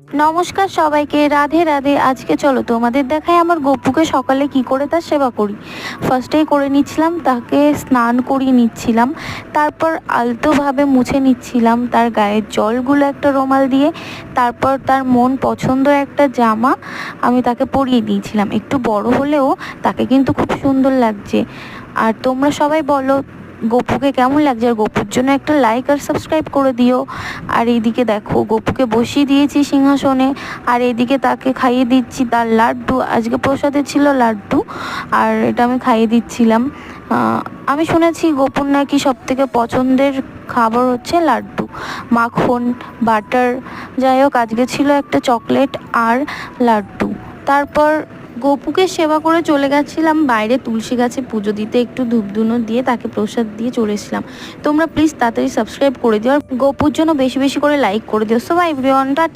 নমস্কার সবাইকে, রাধে রাধে। আজকে চলো তোমাদের দেখাই আমার গপুকে সকালে কি করে তার সেবা করি। ফার্স্টেই করে নিচ্ছিলাম, তাকে স্নান করিয়ে নিচ্ছিলাম, তারপর আলতোভাবে মুছে নিচ্ছিলাম তার গায়ের জলগুলো একটা রুমাল দিয়ে। তারপর তার মন পছন্দের একটা জামা আমি তাকে পরিয়ে দিয়েছিলাম। একটু বড় হলেও তাকে কিন্তু খুব সুন্দর লাগছে। আর তোমরা সবাই বলো গপুকে কেমন লাগছে, আর গপুর জন্য একটা লাইক আর সাবস্ক্রাইব করে দিও। আর এইদিকে দেখো গপুকে বসিয়ে দিয়েছি সিংহাসনে, আর এইদিকে তাকে খাইয়ে দিচ্ছি তার লাড্ডু। আজকে প্রসাদে ছিল লাড্ডু, আর এটা আমি খাইয়ে দিচ্ছিলাম। আমি শুনেছি গপুর নাকি সব থেকে পছন্দের খাবার হচ্ছে লাড্ডু, মাখন, বাটার। যাই হোক, আজকে ছিল একটা চকলেট আর লাড্ডু। তারপর গপুকে সেবা করে চলে গেছিলাম বাইরে তুলসী গাছে পুজো দিতে, একটু ধূপধুনো দিয়ে তাকে প্রসাদ দিয়ে চলে এসেছিলাম। তোমরা প্লিজ তাড়াতাড়ি সাবস্ক্রাইব করে দিও, আর গপুর জন্য বেশি বেশি করে লাইক করে দিও। So by everyone, tata.